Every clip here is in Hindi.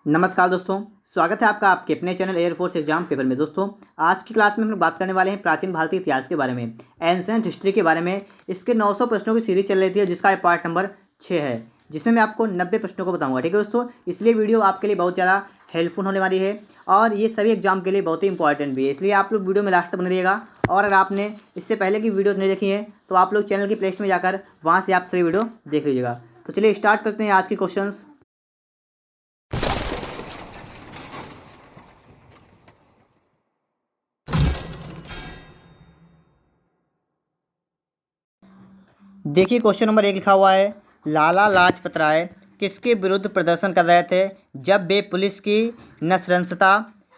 नमस्कार दोस्तों, स्वागत है आपका आपके अपने चैनल एयरफोर्स एग्जाम पेपर में। दोस्तों, आज की क्लास में हम लोग बात करने वाले हैं प्राचीन भारतीय इतिहास के बारे में, एंशिएंट हिस्ट्री के बारे में। इसके 900 प्रश्नों की सीरीज चल रही थी जिसका ये पार्ट नंबर 6 है, जिसमें मैं आपको 90 प्रश्नों को बताऊंगा। ठीक है दोस्तों, इसलिए वीडियो आपके लिए बहुत ज़्यादा हेल्पफुल होने वाली है और ये सभी एग्जाम के लिए बहुत ही इंपॉर्टेंट भी है, इसलिए आप लोग वीडियो में लास्ट तक बने रहिएगा। और अगर आपने इससे पहले की वीडियो नहीं देखी है तो आप लोग चैनल की प्लेलिस्ट में जाकर वहाँ से आप सभी वीडियो देख लीजिएगा। तो चलिए स्टार्ट करते हैं आज के क्वेश्चन। देखिए क्वेश्चन नंबर 1 लिखा हुआ है, लाला लाजपत राय किसके विरुद्ध प्रदर्शन कर रहे थे जब वे पुलिस की नृशंसता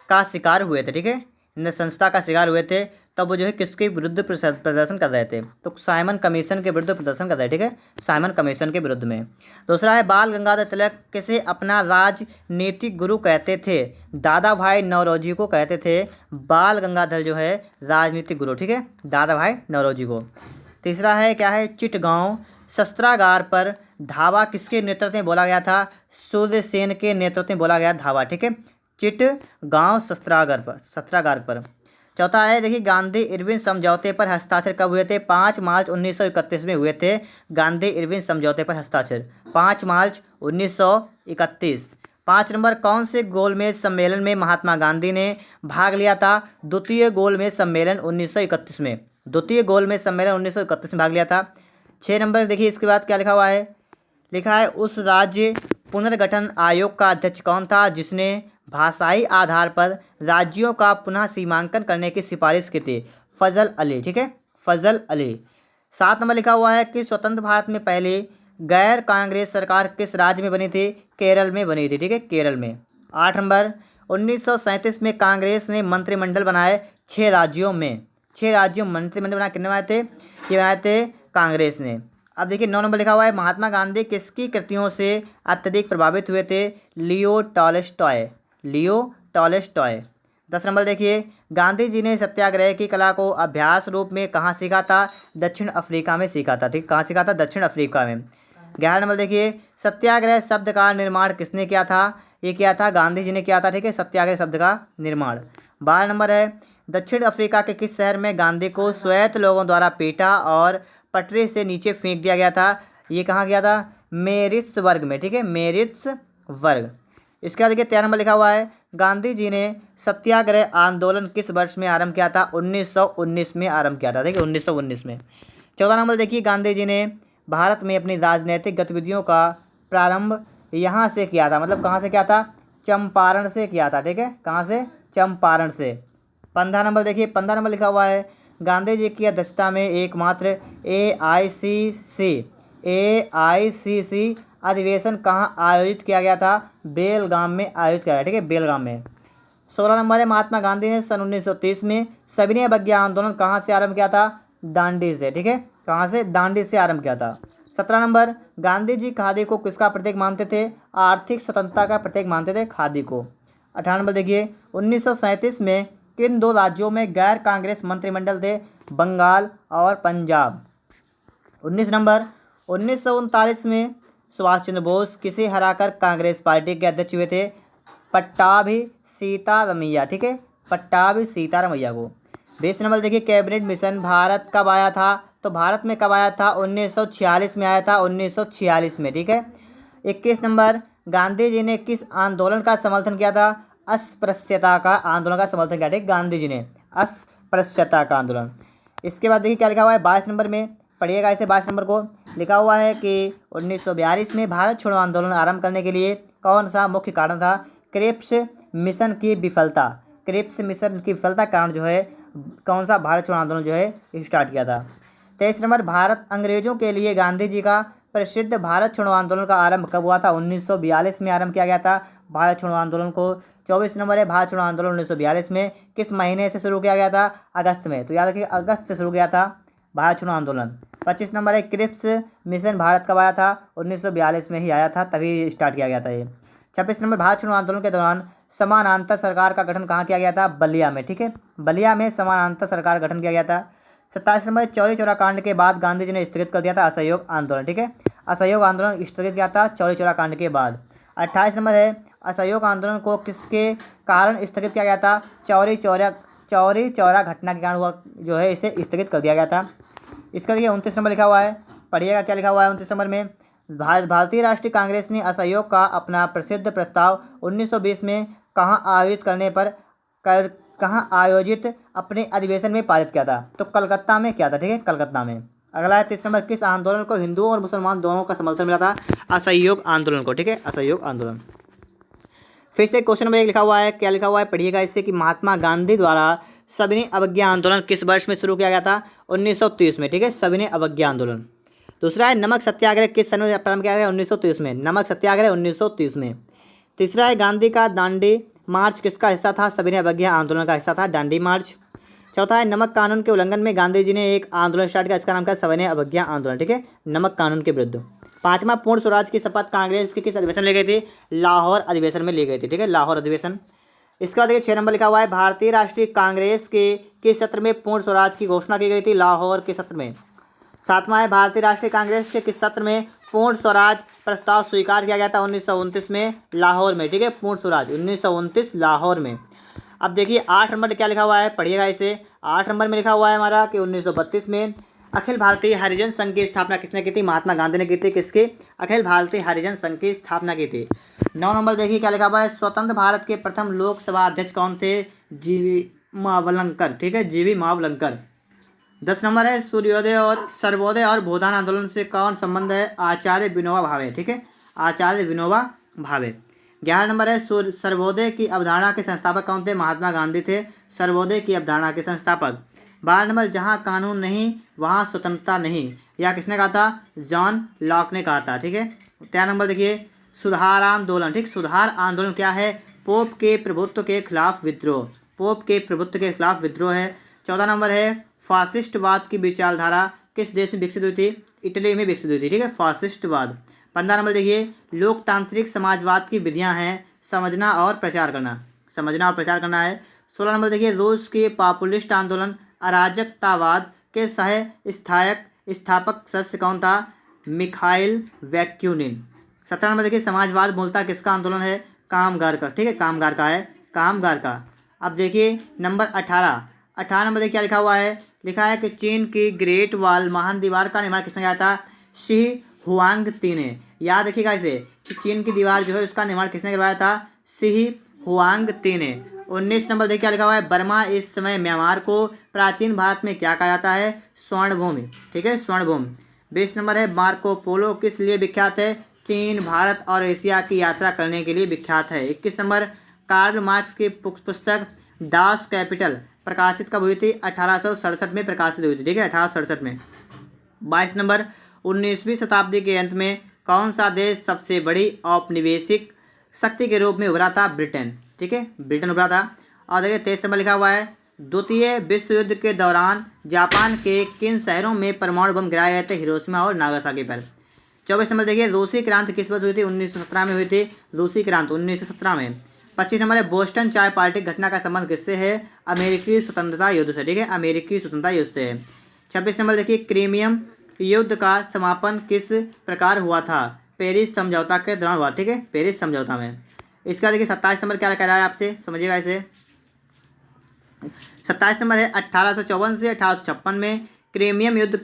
का शिकार हुए थे। ठीक है, नृशंसता का शिकार हुए थे तब वो जो है किसके विरुद्ध प्रदर्शन कर रहे थे, तो साइमन कमीशन के विरुद्ध प्रदर्शन कर रहे थे। ठीक है, साइमन कमीशन के विरुद्ध में। दूसरा है, बाल गंगाधर तिलक किसे अपना राजनीतिक गुरु कहते थे। दादा भाई नौरोजी को कहते थे बाल गंगाधर जो है राजनीतिक गुरु। ठीक है, दादा भाई नौरोजी को। तीसरा है, क्या है, चिटगांव शस्त्रागार पर धावा किसके नेतृत्व में बोला गया था। सूर्यसेन के नेतृत्व में बोला गया धावा। ठीक है, चिटगांव शस्त्रागार पर। चौथा है, देखिए, गांधी इरविन समझौते पर हस्ताक्षर कब हुए थे। 5 मार्च 1931 में हुए थे गांधी इरविन समझौते पर हस्ताक्षर, 5 मार्च 1931। 5 नंबर, कौन से गोलमेज सम्मेलन में महात्मा गांधी ने भाग लिया था। द्वितीय गोलमेज सम्मेलन 1931 में, द्वितीय गोलमेज सम्मेलन 1931 में भाग लिया था। 6 नंबर, देखिए इसके बाद क्या लिखा हुआ है, लिखा है उस राज्य पुनर्गठन आयोग का अध्यक्ष कौन था जिसने भाषाई आधार पर राज्यों का पुनः सीमांकन करने की सिफारिश की थी। फजल अली। ठीक है, फजल अली। 7 नंबर लिखा हुआ है कि स्वतंत्र भारत में पहली गैर कांग्रेस सरकार किस राज्य में बनी थी। केरल में बनी थी। ठीक है, केरल में। 8 नंबर, 1937 में कांग्रेस ने मंत्रिमंडल बनाए 6 राज्यों में, 6 राज्यों में मंत्रिमंडल बनाए, कितने बनाए थे, ये बनाए थे कांग्रेस ने। अब देखिए 9 नंबर लिखा हुआ है, महात्मा गांधी किसकी कृतियों से अत्यधिक प्रभावित हुए थे। Leo Tolstoy, Leo Tolstoy. 10 number, देखिए, गांधी जी ने सत्याग्रह की कला को अभ्यास रूप में कहाँ सीखा था। दक्षिण अफ्रीका में सीखा था। ठीक, कहाँ सीखा था, दक्षिण अफ्रीका में। 11 नंबर, देखिए, सत्याग्रह शब्द का निर्माण किसने किया था। ये किया था गांधी जी ने किया था। ठीक है, सत्याग्रह शब्द का निर्माण। 12 नंबर है, दक्षिण अफ्रीका के किस शहर में गांधी को स्वायत्त लोगों द्वारा पीटा और पटरी से नीचे फेंक दिया गया था। ये कहाँ गया था, मेरिट्सबर्ग में। ठीक है, मेरिट्सबर्ग। इसके बाद देखिए 13 नंबर लिखा हुआ है, गांधी जी ने सत्याग्रह आंदोलन किस वर्ष में आरंभ किया था। 1919 में आरंभ किया था। देखिए 1919 में। 14 नंबर, देखिए, गांधी जी ने भारत में अपनी राजनीतिक गतिविधियों का प्रारंभ यहाँ से किया था, मतलब कहाँ से किया था, चंपारण से किया था। ठीक है, कहाँ से, चंपारण से। 15 नंबर, देखिए 15 नंबर लिखा हुआ है, गांधी जी की अध्यक्षता में एकमात्र AICC अधिवेशन कहाँ आयोजित किया गया था। बेलगाम में आयोजित किया गया। ठीक है, बेलगाम में। 16 नंबर है, महात्मा गांधी ने सन 1930 में सविनय अवज्ञा आंदोलन कहाँ से आरंभ किया था। दांडी से। ठीक है, कहाँ से, दांडी से आरंभ किया था। 17 नंबर, गांधी जी खादी को किसका प्रतीक मानते थे। आर्थिक स्वतंत्रता का प्रतीक मानते थे खादी को। 18 नंबर, देखिए, 1937 में किन 2 राज्यों में गैर कांग्रेस मंत्रिमंडल थे। बंगाल और पंजाब। 19 नंबर, 1939 में सुभाष चंद्र बोस किसे हराकर कांग्रेस पार्टी के अध्यक्ष हुए थे। पट्टाभी सीतारमैया। ठीक है, पट्टाभी सीतारमैया को। 20 नंबर, देखिए, कैबिनेट मिशन भारत कब आया था। तो भारत में कब आया था, 1946 में आया था, 1946 में। ठीक है। 21 नंबर, गांधी जी ने किस आंदोलन का समर्थन किया था। अस्पृश्यता का आंदोलन का समर्थन किया। ठीक, गांधी जी ने अस्पृश्यता का आंदोलन। इसके बाद देखिए क्या लिखा हुआ है 22 नंबर में, पढ़िएगा इसे। 22 नंबर को लिखा हुआ है कि 1942 में भारत छोड़ो आंदोलन आरंभ करने के लिए कौन सा मुख्य कारण था। क्रिप्स मिशन की विफलता, क्रिप्स मिशन की विफलता के कारण जो है कौन सा भारत छोड़ो आंदोलन जो है स्टार्ट किया था। 23 नंबर, भारत अंग्रेजों के लिए गांधी जी का प्रसिद्ध भारत छोड़ो आंदोलन का आरंभ कब हुआ था। 1942 में आरंभ किया गया था भारत छोड़ो आंदोलन को। 24 नंबर है, भारत छोड़ो आंदोलन 1942 में किस महीने से शुरू किया गया था। अगस्त में। तो याद रखिए अगस्त से शुरू किया था भारत छोड़ो आंदोलन। 25 नंबर है, क्रिप्स मिशन भारत कब आया था। 1942 में ही आया था, तभी स्टार्ट किया गया था ये। 26 नंबर, भारत छोड़ो आंदोलन के दौरान समानांतर सरकार का गठन कहाँ किया गया था। बलिया में। ठीक है, बलिया में समानांतर सरकार गठन किया गया था। 27 नंबर, चौरी चौरा कांड के बाद गांधी जी ने स्थगित कर दिया था असहयोग आंदोलन। ठीक है, असहयोग आंदोलन स्थगित किया था चौरी चौरा कांड के बाद। 28 नंबर है, असहयोग आंदोलन को किसके कारण स्थगित किया गया था? चौरी चौरा घटना के कारण हुआ जो है इसे स्थगित कर दिया गया था। इसका देखिए 29 नंबर लिखा हुआ है, पढ़िएगा क्या लिखा हुआ है 29 नंबर में। भारतीय राष्ट्रीय कांग्रेस ने असहयोग का अपना प्रसिद्ध प्रस्ताव 1920 में कहाँ आयोजित अपने अधिवेशन में पारित किया था? तो कलकत्ता में किया था, ठीक है, कलकत्ता में। अगला है 30 नंबर, किस आंदोलन को हिंदुओं और मुसलमान दोनों का समर्थन मिला था? असहयोग आंदोलन को, ठीक है, असहयोग आंदोलन। फिर से क्वेश्चन नंबर 1 लिखा हुआ है, क्या लिखा हुआ है पढ़िएगा इससे कि महात्मा गांधी द्वारा सविनय अवज्ञा आंदोलन किस वर्ष में शुरू किया गया था? 1930 में, ठीक है, सविनय अवज्ञा आंदोलन। दूसरा है नमक सत्याग्रह किस सन में प्रारंभ किया गया? 1930 में, नमक सत्याग्रह 1930 में। तीसरा है गांधी का दांडी मार्च किसका हिस्सा था? सविनय अवज्ञा आंदोलन का हिस्सा था दांडी मार्च। चौथा है नमक कानून के उल्लंघन में गांधी जी ने एक आंदोलन स्टार्ट किया, इसका नाम क्या? सविनय अवज्ञा आंदोलन, ठीक है, नमक कानून के विरुद्ध। पांचवा, पूर्ण स्वराज की शपथ कांग्रेस के किस अधिवेशन में ली गई थी? लाहौर अधिवेशन में ली गई थी, ठीक है, लाहौर अधिवेशन। इसके बाद देखिए 6 नंबर लिखा हुआ है, भारतीय राष्ट्रीय कांग्रेस के किस सत्र में पूर्ण स्वराज की घोषणा की गई थी? लाहौर के सत्र में। सातवां है भारतीय राष्ट्रीय कांग्रेस के किस सत्र में पूर्ण स्वराज प्रस्ताव स्वीकार किया गया था? 1929 में, लाहौर में, ठीक है, पूर्ण स्वराज 1929 लाहौर में। अब देखिए 8 नंबर क्या लिखा हुआ है, पढ़िएगा इसे। 8 नंबर में लिखा हुआ है हमारा कि 1932 में अखिल भारतीय हरिजन संघ की स्थापना किसने की थी? महात्मा गांधी ने की थी। किसकी? अखिल भारतीय हरिजन संघ की स्थापना की थी। 9 नंबर देखिए क्या लिखा हुआ है, स्वतंत्र भारत के प्रथम लोकसभा अध्यक्ष कौन थे? जीवी मावलंकर, ठीक है, जीवी मावलंकर। 10 नंबर है सर्वोदय और भूदान आंदोलन से कौन संबंध है? आचार्य विनोबा भावे, ठीक है, आचार्य विनोबा भावे। 11 नंबर है सर्वोदय की अवधारणा के संस्थापक कौन थे? महात्मा गांधी थे, सर्वोदय की अवधारणा के संस्थापक। 12 नंबर, जहाँ कानून नहीं वहाँ स्वतंत्रता नहीं, यह किसने कहा था? जॉन लॉक ने कहा था, ठीक है। 13 नंबर देखिए सुधार आंदोलन, ठीक, सुधार आंदोलन क्या है? पोप के प्रभुत्व के खिलाफ विद्रोह, पोप के प्रभुत्व के खिलाफ विद्रोह है। 14 नंबर है फासिस्टवाद की विचारधारा किस देश में विकसित हुई थी? इटली में विकसित हुई थी, ठीक है, फासिस्टवाद। 15 नंबर देखिए लोकतांत्रिक समाजवाद की विधियां हैं समझना और प्रचार करना, समझना और प्रचार करना है। 16 नंबर देखिए रूस के पॉपुलिस्ट आंदोलन अराजकतावाद के स्थापक सदस्य कौन था? मिखाइल वैक्यूनिन। 17 नंबर देखिए समाजवाद मूलतः किसका आंदोलन है? कामगार का, ठीक है, कामगार का है, कामगार का। अब देखिए नंबर 18 नंबर देखिए क्या लिखा हुआ है, लिखा है कि चीन की ग्रेट वॉल महान दीवार का निर्माण किसने किया था? शी हुआंगती ने। याद रखिएगा इसे कि चीन की दीवार जो है उसका निर्माण किसने करवाया था? शी हुआंगती ने। 19 नंबर देखिए क्या लिखा हुआ है, बर्मा इस समय म्यांमार को प्राचीन भारत में क्या कहा जाता है? स्वर्णभूमि, ठीक है, स्वर्णभूमि। 20 नंबर है मार्को पोलो किस लिए विख्यात है? चीन, भारत और एशिया की यात्रा करने के लिए विख्यात है। 21 नंबर कार्ल मार्क्स की पुस्तक डास कैपिटल प्रकाशित कब हुई थी? 1867 में प्रकाशित हुई थी, ठीक है, 1867 में। 22 नंबर 19वीं शताब्दी के अंत में कौन सा देश सबसे बड़ी औपनिवेशिक शक्ति के रूप में उभरा था? ब्रिटेन, ठीक है, ब्रिटेन उभरा था। और देखिए 23 नंबर लिखा हुआ है द्वितीय विश्व युद्ध के दौरान जापान के किन शहरों में परमाणु बम गिराए गए थे? हिरोशिमा और नागासाकी पर। 24 नंबर देखिए रूसी क्रांति किस वर्ष हुई थी? 1917 में हुई थी, रूसी क्रांति 1917 में। 25 नंबर है बोस्टन चाय पार्टी घटना का संबंध किससे है? अमेरिकी स्वतंत्रता युद्ध से, ठीक है, अमेरिकी स्वतंत्रता युद्ध से है। 26 नंबर देखिए क्रीमियम युद्ध का समापन किस प्रकार हुआ था? पेरिस समझौता के दौरान हुआ, ठीक है, पेरिस समझौता में। इसका देखिए 27 नंबर क्या कह रहा है आपसे, समझिएगा इसे। 27 नंबर है 1854 से 1856 में क्रीमियम युद्ध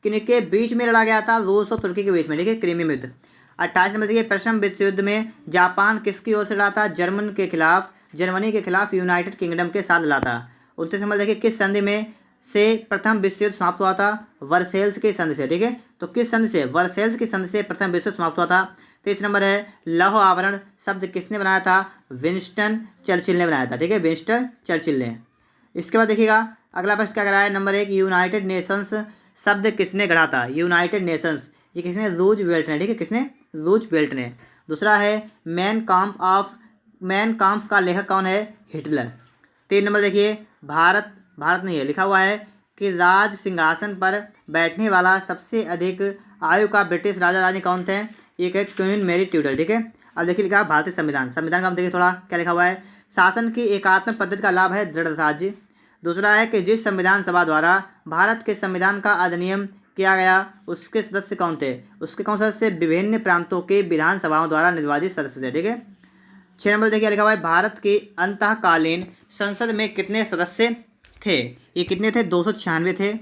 किनके बीच में लड़ा गया था? रूस और तुर्की के बीच में, ठीक है, क्रीमियम युद्ध। 28 नंबर देखिए प्रथम विश्व युद्ध में जापान किसकी ओर से लड़ा था? जर्मनी के खिलाफ यूनाइटेड किंगडम के साथ लड़ा था। 29 नंबर देखिए किस संधि में से प्रथम विश्व युद्ध समाप्त हुआ था? वर्सेल्स की संधि से, ठीक है, तो किस संधि से? वर्सेल्स की संधि से प्रथम विश्व युद्ध समाप्त हुआ था। 30 नंबर है लौह आवरण शब्द किसने बनाया था? विंस्टन चर्चिल ने बनाया था, ठीक है, विंस्टन चर्चिल ने। इसके बाद देखिएगा अगला प्रश्न क्या कराया है, नंबर 1 यूनाइटेड नेशंस शब्द किसने गढ़ा था? यूनाइटेड नेशंस ये किसने? रूजवेल्ट ने, ठीक है, किसने? रूजवेल्ट ने। दूसरा है मैन काम्फ का लेखक कौन है? हिटलर। 3 नंबर देखिए भारत नहीं है, लिखा हुआ है कि राज सिंहासन पर बैठने वाला सबसे अधिक आयु का ब्रिटिश राजा रानी कौन थे? एक है क्वीन मैरी ट्यूडर, ठीक है। अब देखिए लिखा है भारतीय संविधान का हम देखिए थोड़ा क्या लिखा हुआ है, शासन की एकात्मक पद्धति का लाभ है दृढ़ राज्य। दूसरा है कि जिस संविधान सभा द्वारा भारत के संविधान का अधिनियम किया गया उसके सदस्य कौन थे? उसके कौन सदस्य? विभिन्न प्रांतों के विधानसभाओं द्वारा निर्वाचित सदस्य थे, ठीक है। 6 नंबर देखिए लिखा हुआ है भारत की अंतःकालीन संसद में कितने सदस्य थे। ये कितने थे, 296 थे।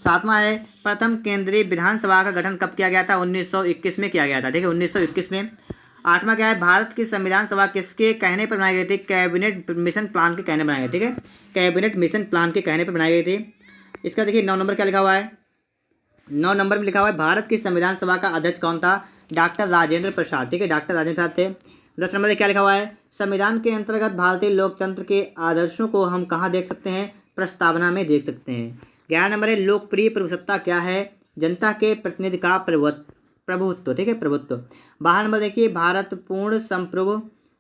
7वां है प्रथम केंद्रीय विधानसभा का गठन कब किया गया था, 1921 में किया गया था, ठीक है, 1921 में। 8वां क्या है भारत की संविधान सभा किसके कहने पर बनाई गई थी, कैबिनेट मिशन प्लान के कहने बनाई गई, ठीक है, कैबिनेट मिशन प्लान के कहने पर बनाई गई थी। इसका देखिए 9 नंबर क्या लिखा हुआ है, 9 नंबर में लिखा हुआ है भारत की संविधान सभा का अध्यक्ष कौन था, डॉक्टर राजेंद्र प्रसाद, ठीक है, डॉक्टर राजेंद्र प्रसाद थे। 10 नंबर में क्या लिखा हुआ है संविधान के अंतर्गत भारतीय लोकतंत्र के आदर्शों को हम कहाँ देख सकते हैं, प्रस्तावना में देख सकते हैं। 11 नंबर है लोकप्रिय प्रभुसत्ता क्या है, जनता के प्रतिनिधि का प्रभुत्व, ठीक है, प्रभुत्व। 12 नंबर देखिए भारत पूर्ण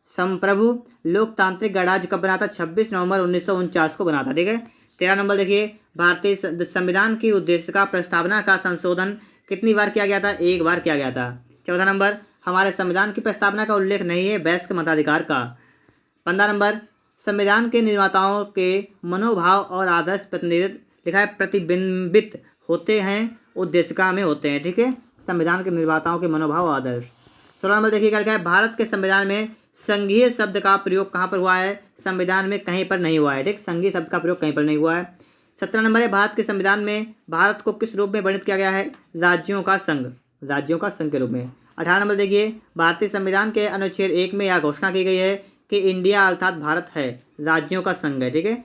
संप्रभु लोकतांत्रिक गणराज्य कब बना था, 26 नवंबर 1949 को बना था, ठीक है। 13 नंबर देखिए भारतीय संविधान की उद्देशिका प्रस्तावना का संशोधन कितनी बार किया गया था, एक बार किया गया था। 14 नंबर हमारे संविधान की प्रस्तावना का उल्लेख नहीं है वयस्क मताधिकार का। 15 नंबर संविधान के निर्माताओं के मनोभाव और आदर्श प्रतिनिधित्व लिखा है प्रतिबिंबित होते हैं उद्देशिका में होते हैं, ठीक है, संविधान के निर्माताओं के मनोभाव और आदर्श। 16 नंबर देखिएगा लिखा है भारत के संविधान में संघीय शब्द का प्रयोग कहाँ पर हुआ है, संविधान में कहीं पर नहीं हुआ है, ठीक, संघीय शब्द का प्रयोग कहीं पर नहीं हुआ है। 17 नंबर है भारत के संविधान में भारत को किस रूप में वर्णित किया गया है, राज्यों का संघ, राज्यों का संघ के रूप में। 18 नंबर देखिए भारतीय संविधान के अनुच्छेद 1 में यह घोषणा की गई है कि इंडिया अर्थात भारत है राज्यों का संघ है, ठीक है।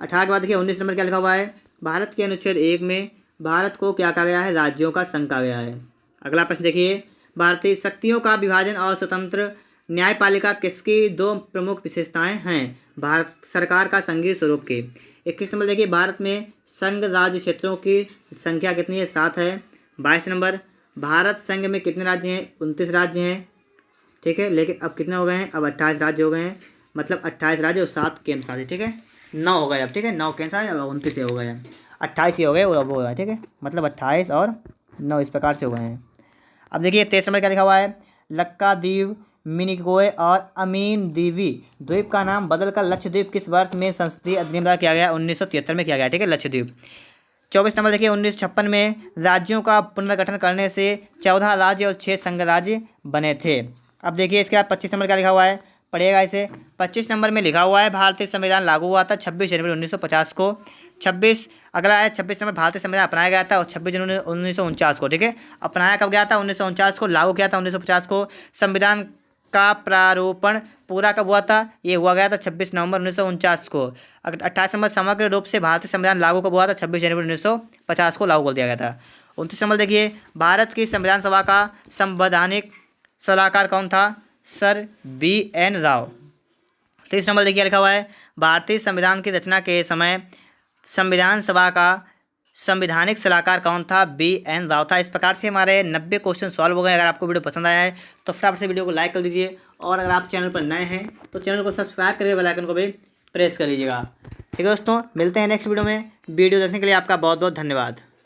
18 के बाद देखिए 19 नंबर क्या लिखा हुआ है भारत के अनुच्छेद 1 में भारत को क्या कहा गया है, राज्यों का संघ कहा गया है। अगला प्रश्न देखिए भारतीय शक्तियों का विभाजन और स्वतंत्र न्यायपालिका किसकी दो प्रमुख विशेषताएं हैं, भारत सरकार का संघीय स्वरूप की। 21 नंबर देखिए भारत में संघ राज्य क्षेत्रों की संख्या कितनी है, 7 है। 22 नंबर भारत संघ में कितने राज्य हैं, 29 राज्य हैं, ठीक है, लेकिन अब कितने हो गए हैं, अब 28 राज्य हो गए हैं, मतलब 28 राज्य और 7 केंद्र शासित, ठीक है, 9 हो गए अब, ठीक है, 9 केंद्र शासित और 29 हो गए हैं, 28 ही हो गए और वो हो गए, ठीक है, मतलब 28 और 9 इस प्रकार से हो गए हैं। अब देखिए 23 नंबर क्या लिखा हुआ है लक्काद्वीप मिनिकोय और अमीन दीवी द्वीप का नाम बदलकर लक्षद्वीप किस वर्ष में संसदीय अधिनियम द्वारा किया गया, 1973 में किया गया, ठीक है, लक्षद्वीप। 24 नंबर देखिए 1956 में राज्यों का पुनर्गठन करने से 14 राज्य और 6 संघ राज्य बने थे। अब देखिए इसके बाद 25 नंबर क्या लिखा हुआ है, पढ़िएगा इसे। 25 नंबर में लिखा हुआ है भारतीय संविधान लागू हुआ था 26 जनवरी 1950 को। 26 अगला है 26 नंबर भारतीय संविधान अपनाया गया था और 26 जनवरी 1949 को, ठीक है, अपनाया कब गया था, 1949 को, लागू किया था 1950 को। संविधान का प्रारूपण पूरा कब हुआ था, ये हुआ गया था 26 नवंबर 1949 को। 28 नंबर समग्र रूप से भारतीय संविधान लागू कब हुआ था, 26 जनवरी 1950 को लागू कर दिया गया था। 29 नंबर देखिए भारत की संविधान सभा का संवैधानिक सलाहकार कौन था, सर BN राव। 30 नंबर देखिए लिखा हुआ है भारतीय संविधान की रचना के समय संविधान सभा का संवैधानिक सलाहकार कौन था, BN राव था। इस प्रकार से हमारे 90 क्वेश्चन सॉल्व हो गए। अगर आपको वीडियो पसंद आया है तो फटाफट से वीडियो को लाइक कर दीजिए और अगर आप चैनल पर नए हैं तो चैनल को सब्सक्राइब करिए, बेल आइकन को भी प्रेस कर लीजिएगा। ठीक है दोस्तों, मिलते हैं नेक्स्ट वीडियो में। वीडियो देखने के लिए आपका बहुत बहुत धन्यवाद।